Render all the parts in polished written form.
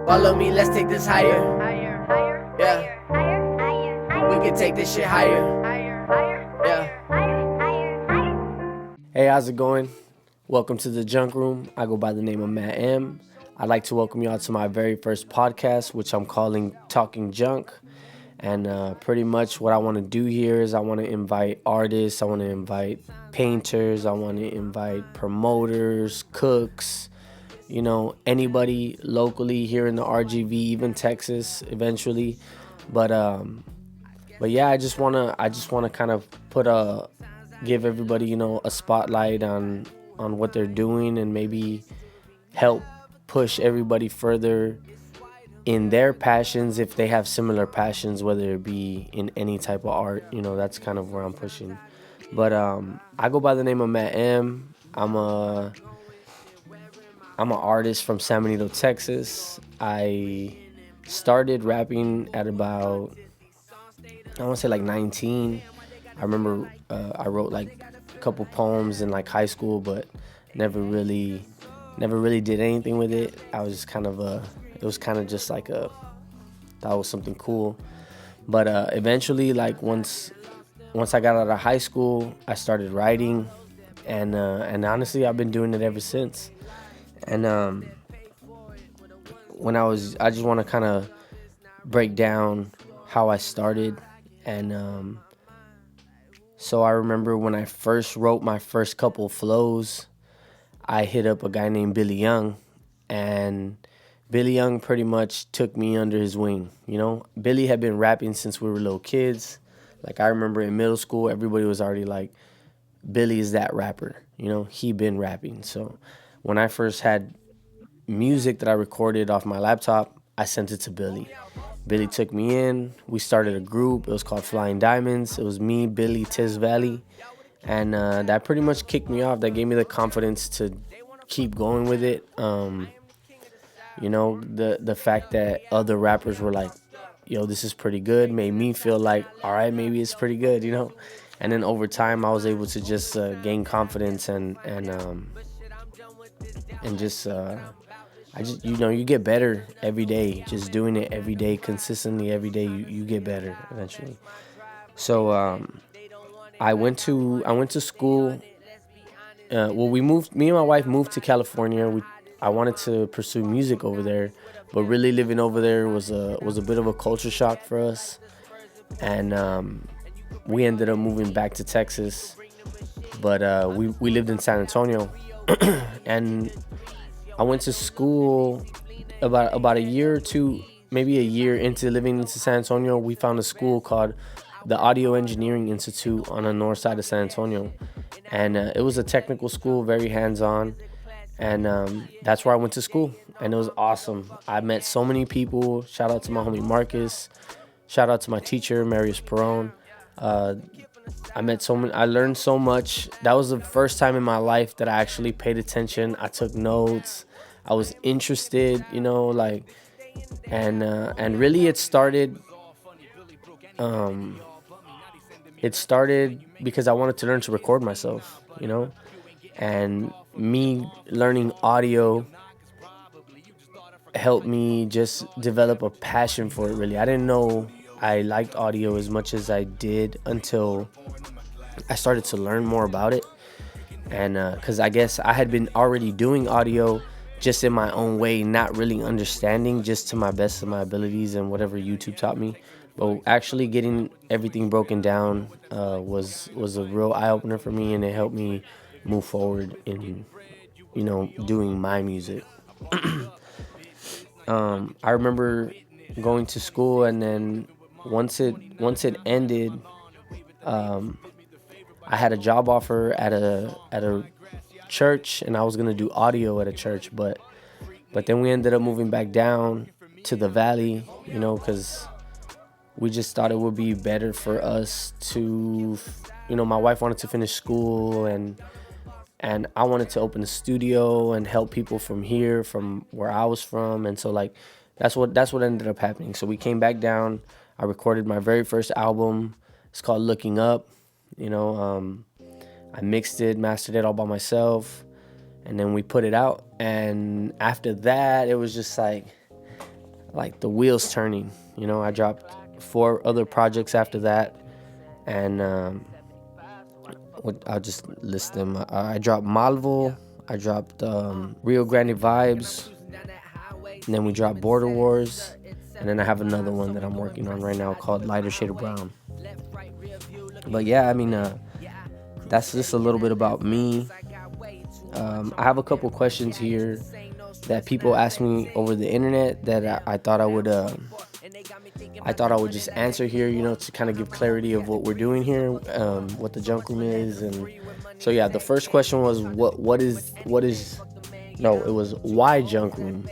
Follow me, let's take this higher. Yeah. We can take this shit higher. Yeah. Hey, how's it going? Welcome to the Junk Room. I go by the name of Matt M. I'd like to welcome you all to my very first podcast, which I'm calling Talking Junk. And pretty much what I want to do here is I want to invite artists, I want to invite painters, I want to invite promoters, cooks, you know, anybody locally here in the RGV, even Texas eventually. But yeah, I just wanna kind of give everybody, you know, a spotlight on what they're doing and maybe help push everybody further in their passions if they have similar passions, whether it be in any type of art. You know, that's kind of where I'm pushing. But I go by the name of Matt M. I'm an artist from San Benito, Texas. I started rapping at about, I want to say like 19. I remember I wrote like a couple poems in like high school, but never really did anything with it. I was just kind of it was kind of just like thought it was something cool. But eventually, like once I got out of high school, I started writing, and honestly, I've been doing it ever since. And I just want to kind of break down how I started. And so I remember when I first wrote my first couple flows, I hit up a guy named Billy Young, and Billy Young pretty much took me under his wing. You know, Billy had been rapping since we were little kids. Like, I remember in middle school, everybody was already like, Billy is that rapper. You know, he been rapping. So when I first had music that I recorded off my laptop, I sent it to Billy. Billy took me in. We started a group. It was called Flying Diamonds. It was me, Billy, Tiz Valley. And that pretty much kicked me off. That gave me the confidence to keep going with it. You know, the fact that other rappers were like, yo, this is pretty good, made me feel like, all right, maybe it's pretty good, you know. And then over time, I was able to just gain confidence and just I just, you know, you get better every day. Just doing it every day, consistently every day, you get better eventually. So I went to school. Well, me and my wife moved to California. I wanted to pursue music over there, but really living over there was a bit of a culture shock for us. And we ended up moving back to Texas. But we lived in San Antonio. And I went to school about a year or two, maybe a year into living in San Antonio. We found a school called the Audio Engineering Institute on the north side of San Antonio. And it was a technical school, very hands-on. And that's where I went to school. And it was awesome. I met so many people. Shout out to my homie Marcus. Shout out to my teacher, Marius Perron. I learned so much. That was the first time in my life that I actually paid attention. I took notes. I was interested, you know, like, and really it started because I wanted to learn to record myself, you know, and me learning audio helped me just develop a passion for it, really. I didn't know I liked audio as much as I did until I started to learn more about it. And because I guess I had been already doing audio just in my own way, not really understanding, just to my best of my abilities and whatever YouTube taught me. But actually getting everything broken down was a real eye-opener for me, and it helped me move forward in, you know, doing my music. I remember going to school, and then once it ended, I had a job offer at a church, and I was gonna do audio at a church, but then we ended up moving back down to the valley, you know, because we just thought it would be better for us to, you know, my wife wanted to finish school, and I wanted to open a studio and help people from here, from where I was from. And so, like, that's what ended up happening. So we came back down. I recorded my very first album. It's called Looking Up. You know, I mixed it, mastered it all by myself, and then we put it out. And after that, it was just like, like the wheels turning. I dropped 4 other projects after that, and I'll just list them. I dropped Malvo, I dropped Rio Grande Vibes, and then we dropped Border Wars, and then I have another one that I'm working on right now called Lighter Shade of Brown. But yeah, I mean, that's just a little bit about me. I have a couple questions here that people ask me over the internet that I thought I would just answer here, to kind of give clarity of what we're doing here, what the junk room is. And so yeah, the first question was it was why junk room.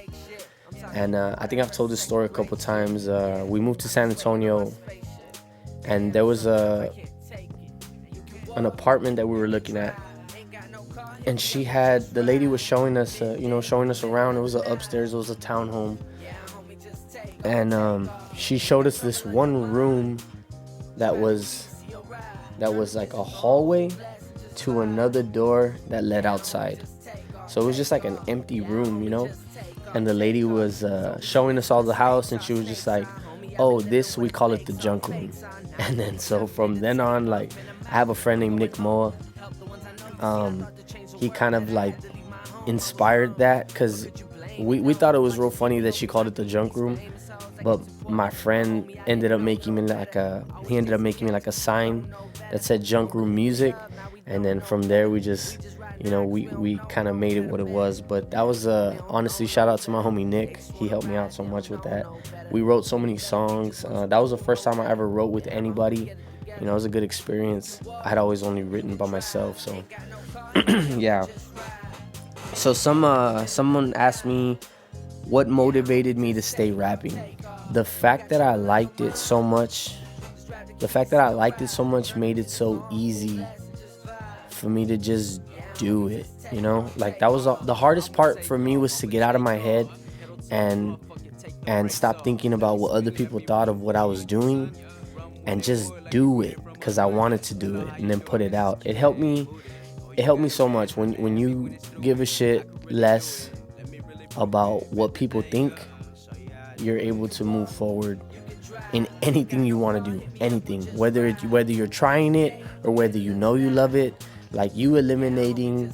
And I think I've told this story a couple times. We moved to San Antonio, and there was an apartment that we were looking at, and the lady was showing us around. It was upstairs, it was a townhome, and she showed us this one room that was like a hallway to another door that led outside. So it was just like an empty room, and the lady was showing us all the house, and she was just like, oh, we call it the junk room. And then so from then on, like, I have a friend named Nick Moa. He kind of like inspired that, because we thought it was real funny that she called it the junk room, but my friend ended up making me like a sign that said Junk Room Music, and then from there we just we kind of made it what it was. But that was honestly, shout out to my homie Nick. He helped me out so much with that. We wrote so many songs. That was the first time I ever wrote with anybody. It was a good experience. I had always only written by myself, so yeah. So someone asked me what motivated me to stay rapping. The fact that I liked it so much made it so easy for me to just do it. Like, that was the hardest part for me, was to get out of my head and stop thinking about what other people thought of what I was doing, and just do it because I wanted to do it, and then put it out. It helped me so much. When you give a shit less about what people think, you're able to move forward in anything you want to do. Anything, whether you're trying it or whether you love it. Like, you eliminating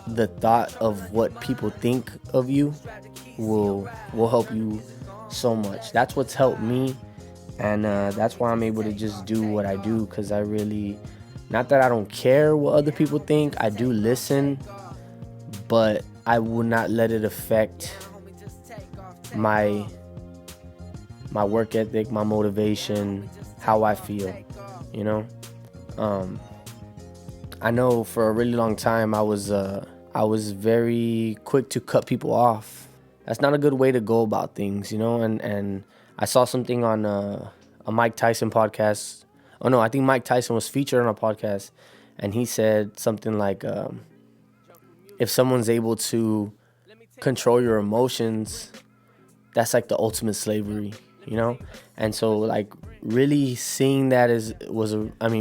the thought of what people think of you will help you so much. That's what's helped me, and that's why I'm able to just do what I do, because I really, not that I don't care what other people think, I do listen, but I will not let it affect my work ethic, my motivation, how I feel. I know for a really long time I was very quick to cut people off. That's not a good way to go about things, and I saw something on a Mike Tyson podcast. Oh no, I think Mike Tyson was featured on a podcast, and he said something like, if someone's able to control your emotions, that's like the ultimate slavery, And so, like, really seeing that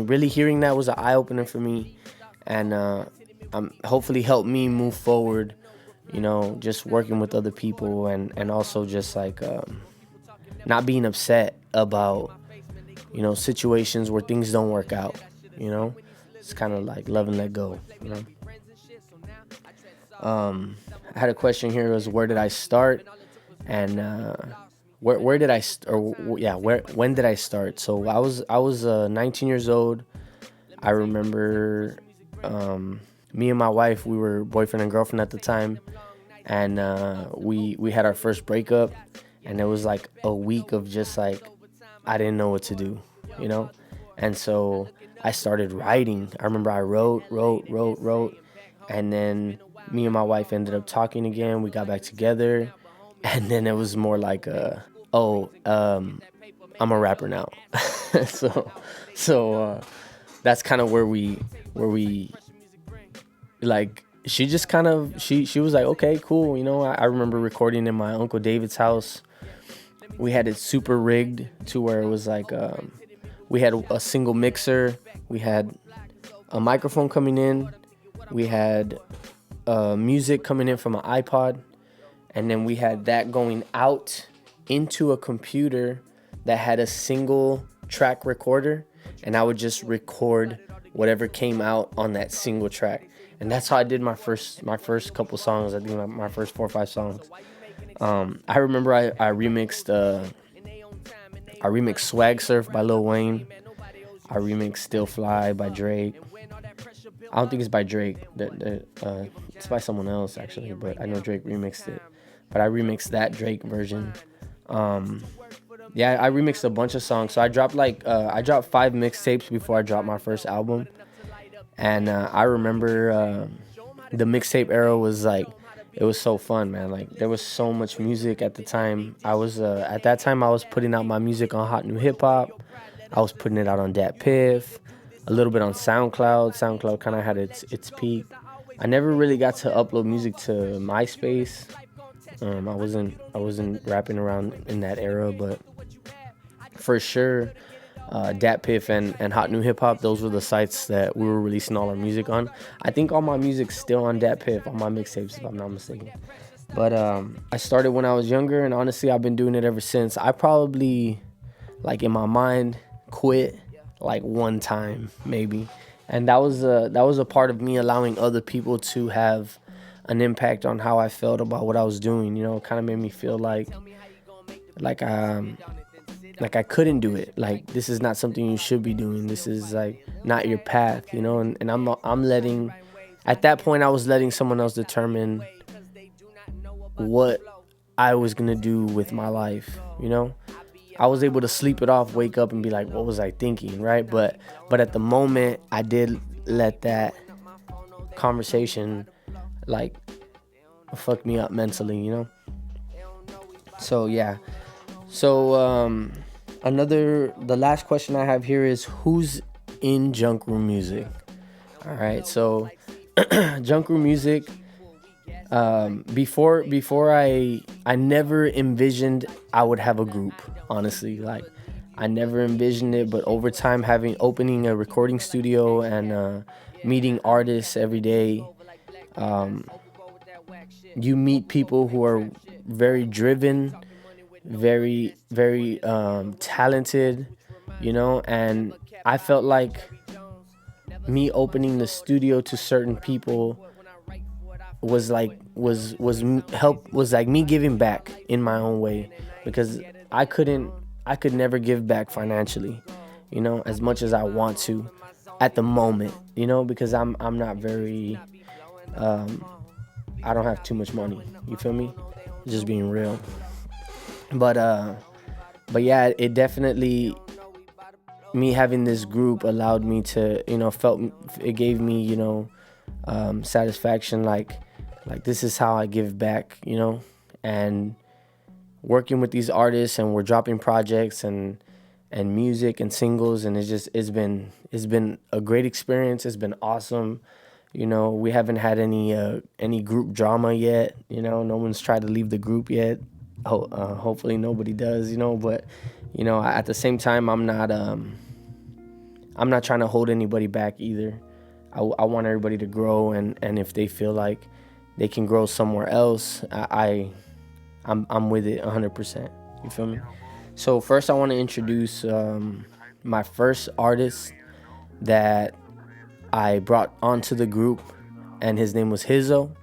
really hearing that was an eye-opener for me, and hopefully helped me move forward, just working with other people, and also just like not being upset about situations where things don't work out. It's kind of like love and let go. I had a question here, was where did I start, and when did I start? So I was 19 years old. I remember me and my wife, we were boyfriend and girlfriend at the time, and we had our first breakup, and it was like a week of just like, I didn't know what to do, and so I started writing. I remember I wrote, and then me and my wife ended up talking again. We got back together, and then it was more like I'm a rapper now. so that's kind of where we like, she just kind of, she was like, okay, cool. I remember recording in my Uncle David's house. We had it super rigged to where it was like, we had a single mixer, we had a microphone coming in, we had music coming in from an iPod, and then we had that going out into a computer that had a single track recorder, and I would just record whatever came out on that single track. And that's how I did my first couple songs. I think my first 4 or 5 songs. I remember I remixed Swag Surf by Lil Wayne. I remixed Still Fly by Drake. I don't think it's by Drake. It's by someone else actually, but I know Drake remixed it. But I remixed that Drake version. I remixed a bunch of songs. So I dropped 5 mixtapes before I dropped my first album. And I remember the mixtape era was like, it was so fun, man. Like, there was so much music at the time. At that time I was putting out my music on Hot New Hip Hop. I was putting it out on Dat Piff, a little bit on SoundCloud. SoundCloud kind of had its peak. I never really got to upload music to MySpace. I wasn't rapping around in that era, but for sure, Dat Piff and Hot New Hip Hop, those were the sites that we were releasing all our music on. I think all my music's still on Dat Piff, on my mixtapes, if I'm not mistaken. But I started when I was younger, and honestly, I've been doing it ever since. I probably, like, in my mind, quit like one time maybe, and that was a part of me allowing other people to have an impact on how I felt about what I was doing. You know, it kind of made me feel like I couldn't do it. Like, this is not something you should be doing. This is like not your path, you know. And I'm letting, at that point I was letting someone else determine what I was gonna do with my life, you know. I was able to sleep it off, wake up and be like, what was I thinking, right? But at the moment, I did let that conversation like fuck me up mentally, you know. So yeah. So the last question I have here is, who's in Junk Room Music? All right, so Junk Room Music. Before I never envisioned I would have a group. Honestly, like, I never envisioned it, but over time, opening a recording studio and meeting artists every day, you meet people who are very driven, very, very talented, you know. And I felt like me opening the studio to certain people was like me giving back in my own way, because I could never give back financially, you know, as much as I want to at the moment, you know, because I'm not very I don't have too much money, you feel me? Just being real. But yeah, it definitely, me having this group allowed me to, you know, it gave me, you know, satisfaction, like this is how I give back, you know. And working with these artists, and we're dropping projects and music and singles, and it's been a great experience. It's been awesome. You know, we haven't had any group drama yet, you know. No one's tried to leave the group yet. Hopefully nobody does, you know. But, you know, at the same time, I'm not trying to hold anybody back either. I want everybody to grow, and if they feel like they can grow somewhere else, I'm with it 100%. You feel me? So first, I want to introduce my first artist that I brought onto the group, and his name was Hizzoh.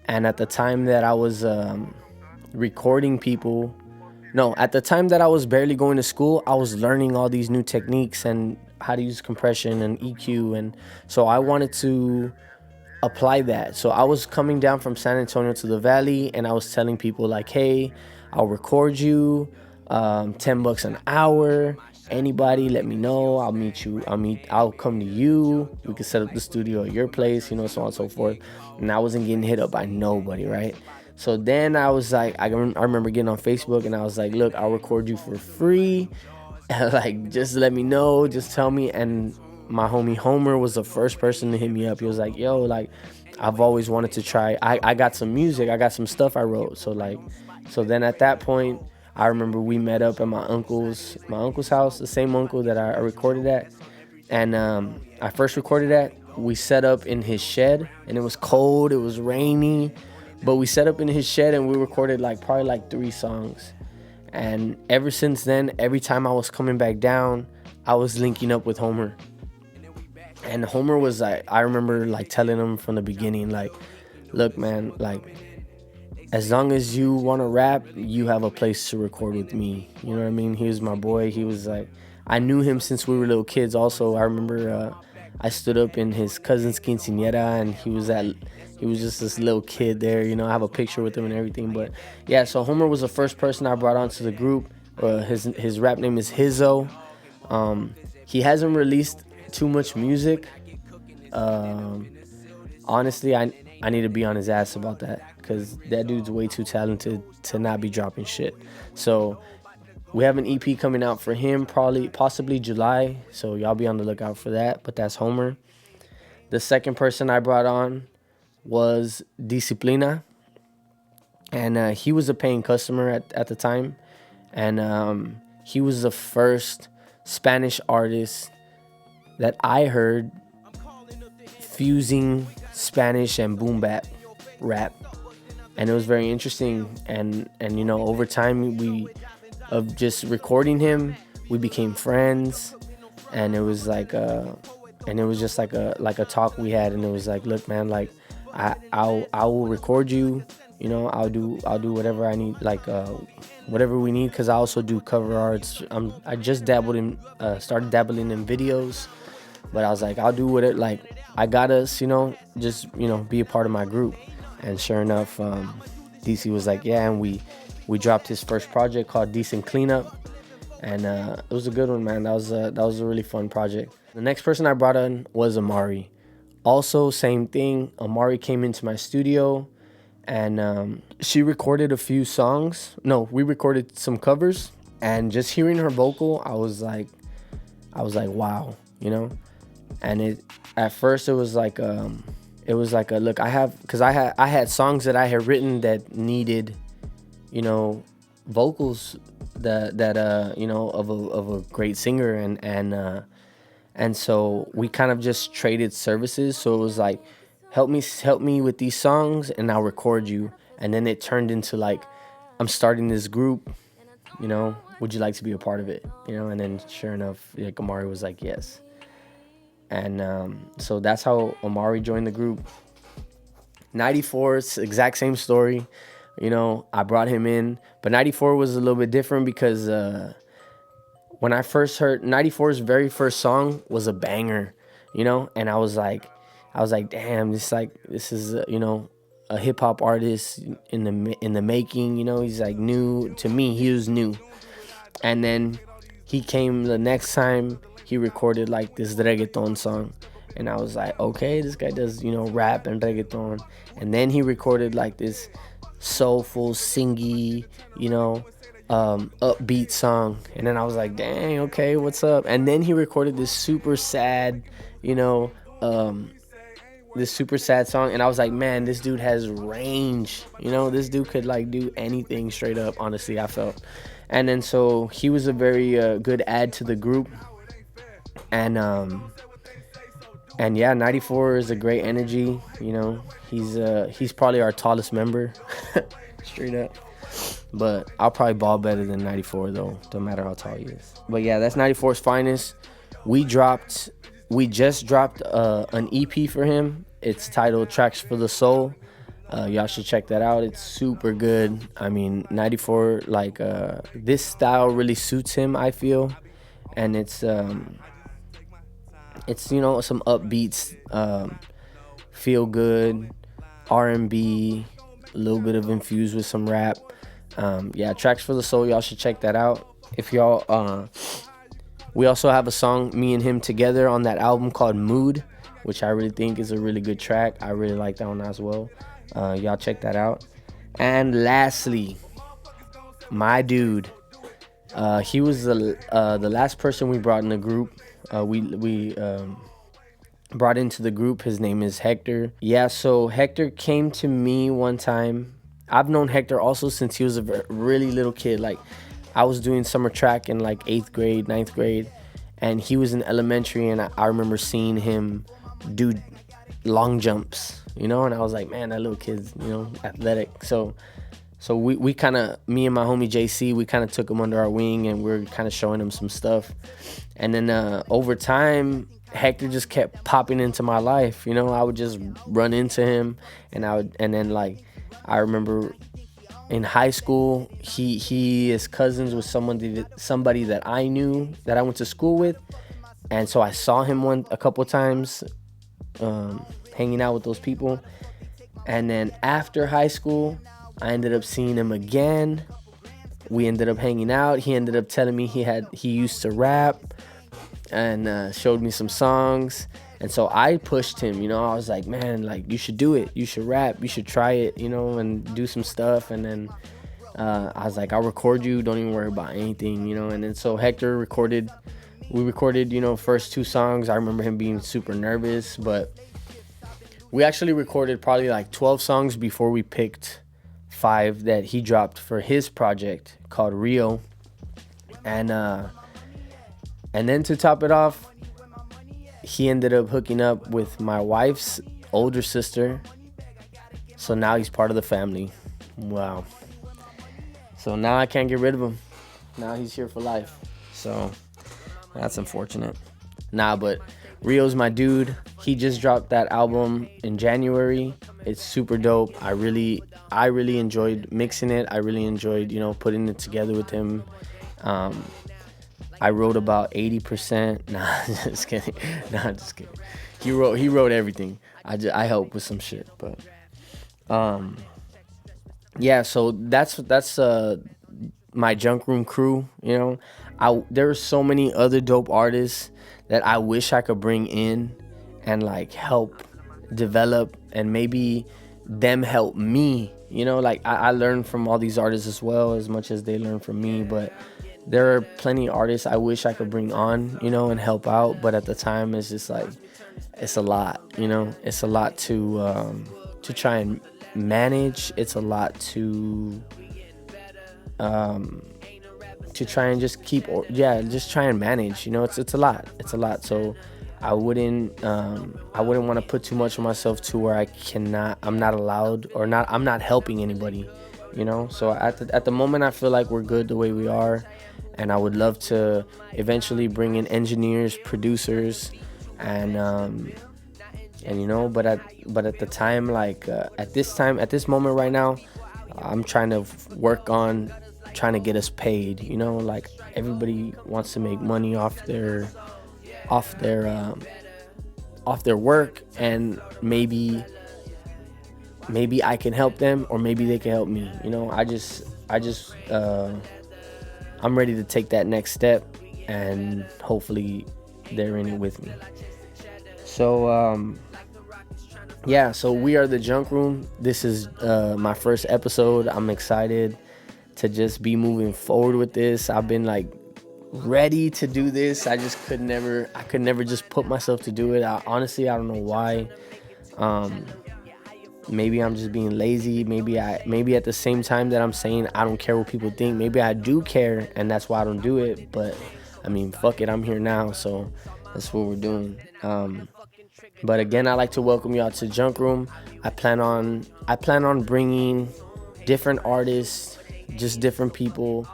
And at the time that I was recording people, at the time that I was barely going to school, I was learning all these new techniques and how to use compression and EQ, and so I wanted to apply that. So I was coming down from San Antonio to the Valley, and I was telling people like, hey, I'll record you, $10 an hour, anybody let me know, I'll come to you, we can set up the studio at your place, you know, so on and so forth. And I wasn't getting hit up by nobody, right? So then I was like, I remember getting on Facebook, and I was like, look, I'll record you for free, like, just let me know, just tell me. And my homie Homar was the first person to hit me up. He was like, yo, like, I've always wanted to try. I got some music. I got some stuff I wrote. So then at that point, I remember we met up at my uncle's house, the same uncle that I recorded at. And I first recorded at. We set up in his shed, and it was cold. It was rainy. But we set up in his shed, and we recorded probably 3 songs. And ever since then, every time I was coming back down, I was linking up with Homar. And Homar was like, I remember like telling him from the beginning, like, look, man, like, as long as you want to rap, you have a place to record with me. You know what I mean? He was my boy. He was like, I knew him since we were little kids. Also, I remember I stood up in his cousin's quinceañera, and he was just this little kid there. You know, I have a picture with him and everything. But yeah, so Homar was the first person I brought onto the group. His rap name is Hizzoh. He hasn't released too much music. Honestly, I need to be on his ass about that, because that dude's way too talented to not be dropping shit. So we have an EP coming out for him, possibly July. So y'all be on the lookout for that. But that's Homar. The second person I brought on was DCPLINA, and he was a paying customer at the time, and he was the first Spanish artist that I heard fusing Spanish and boom bap rap, and it was very interesting. And you know, over time of just recording him, we became friends, and it was like just like a talk we had, and it was like, look, man, like I will record you, you know, I'll do whatever I need, like whatever we need, because I also do cover arts. I just started dabbling in videos, but I was like, I'll do whatever, like I got us, you know, just, you know, be a part of my group. And sure enough, DC was like, yeah, and we dropped his first project called Decent Cleanup, and it was a good one, man. That was a really fun project. The next person I brought on was Amarie. Also, same thing. Amarie came into my studio, and she recorded a few songs. No, we recorded some covers, and just hearing her vocal, I was like, wow, you know. And at first it was like a look. I had songs that I had written that needed, you know, vocals that you know, of a great singer, and so we kind of just traded services. So it was like, help me with these songs, and I'll record you. And then it turned into like, I'm starting this group, you know, would you like to be a part of it, you know? And then sure enough, like, Amarie was like, yes. And so that's how Amarie joined the group. 94, it's the exact same story. You know, I brought him in, but 94 was a little bit different because when I first heard 94's very first song was a banger, you know, and I was like, damn, this is you know, a hip hop artist in the making, you know. He's like new to me. He was new, and then he came the next time. He recorded like this reggaeton song, and I was like, okay, this guy does, you know, rap and reggaeton. And then he recorded like this soulful, singy, you know, upbeat song, and then I was like, dang, okay, what's up? And then he recorded this super sad, you know, this super sad song, and I was like, man, this dude has range, you know, this dude could like do anything straight up, honestly, I felt. And then so he was a very good add to the group. And yeah, 94 is a great energy, you know. He's probably our tallest member, straight up. But I'll probably ball better than 94 though, no matter how tall he is. But yeah, that's 94's finest. We just dropped an EP for him. It's titled Tracks for the Soul. Y'all should check that out. It's super good. I mean, 94, like this style really suits him, I feel. And it's you know, some upbeats, feel good, R&B, a little bit of infused with some rap. Yeah, Tracks for the Soul, y'all should check that out. If y'all we also have a song, me and him together, on that album called Mood, which I really think is a really good track. I really like that one as well. Y'all check that out. And lastly, my dude, he was the last person we brought in the group. We brought into the group. His name is Hector. Yeah, so Hector came to me one time. I've known Hector also since he was a really little kid. Like, I was doing summer track in like 8th grade, 9th grade, and he was in elementary, and I remember seeing him do long jumps, you know, and I was like, man, that little kid's, you know, athletic. So So we kind of, me and my homie JC, we kind of took him under our wing, and we're kind of showing him some stuff. And then over time, Hector just kept popping into my life. You know, I would just run into him, and then like, I remember in high school, he is cousins with somebody that I knew, that I went to school with, and so I saw him a couple times, hanging out with those people. And then after high school, I ended up seeing him again. We ended up hanging out. He ended up telling me he used to rap, and showed me some songs. And so I pushed him, you know. I was like, man, like, you should do it. You should rap. You should try it, you know, and do some stuff. And then I was like, I'll record you. Don't even worry about anything, you know. And then so Hector recorded. We recorded, you know, first 2 songs. I remember him being super nervous, but we actually recorded probably like 12 songs before we picked 5 that he dropped for his project called Rio. And then to top it off, he ended up hooking up with my wife's older sister. So now he's part of the family. Wow. So now I can't get rid of him. Now he's here for life. So that's unfortunate. Nah, but Rio's my dude. He just dropped that album in January. It's super dope. I really enjoyed mixing it. I really enjoyed, you know, putting it together with him. I wrote about 80%. Nah, just kidding. Nah, just kidding. He wrote everything. I helped with some shit, but yeah. So that's my Junk Room crew. You know, there are so many other dope artists that I wish I could bring in and like help develop, and maybe them help me. You know, like I learn from all these artists as well, as much as they learn from me, but there are plenty of artists I wish I could bring on, you know, and help out. But at the time, it's just like, it's a lot, you know. It's a lot to try and manage. It's a lot to try and just just try and manage. You know, it's a lot. It's a lot. So I wouldn't want to put too much on myself to where I'm not allowed, or I'm not helping anybody. You know, so at the moment, I feel like we're good the way we are, and I would love to eventually bring in engineers, producers, and you know, but at the time, like at this moment right now, I'm trying to work on trying to get us paid. You know, like everybody wants to make money off their work, and maybe I can help them, or maybe they can help me. You know, I'm ready to take that next step, and hopefully they're in it with me. So yeah, so we are the Junk Room. This is my first episode. I'm excited to just be moving forward with this. I've been like ready to do this. I could never just put myself to do it. Honestly, I don't know why. Maybe I'm just being lazy. Maybe at the same time that I'm saying I don't care what people think, maybe I do care, and that's why I don't do it. But I mean, fuck it, I'm here now, so that's what we're doing. But again, I'd like to welcome y'all to Junk Room. I plan on bringing different artists, just different people,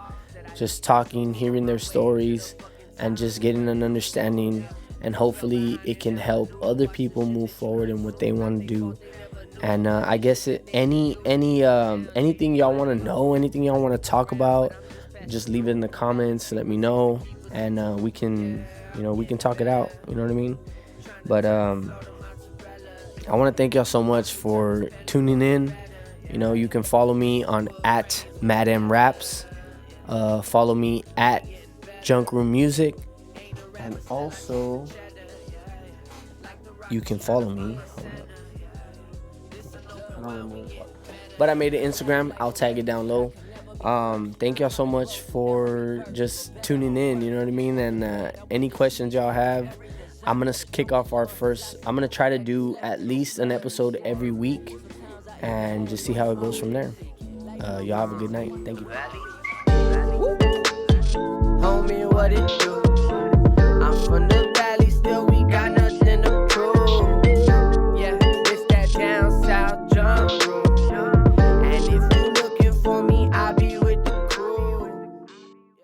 just talking, hearing their stories, and just getting an understanding, and hopefully it can help other people move forward in what they want to do. And I guess anything y'all want to know, anything y'all want to talk about, just leave it in the comments. Let me know, and we can talk it out. You know what I mean? But I want to thank y'all so much for tuning in. You know, you can follow me on @MadMRaps. Follow me @JunkRoomMusic, and also you can follow me. I don't remember, but I made an Instagram. I'll tag it down low. Thank y'all so much for just tuning in. You know what I mean? And any questions y'all have, I'm gonna kick off I'm gonna try to do at least an episode every week, and just see how it goes from there. Y'all have a good night. Thank you. Homie, what it do? I'm from the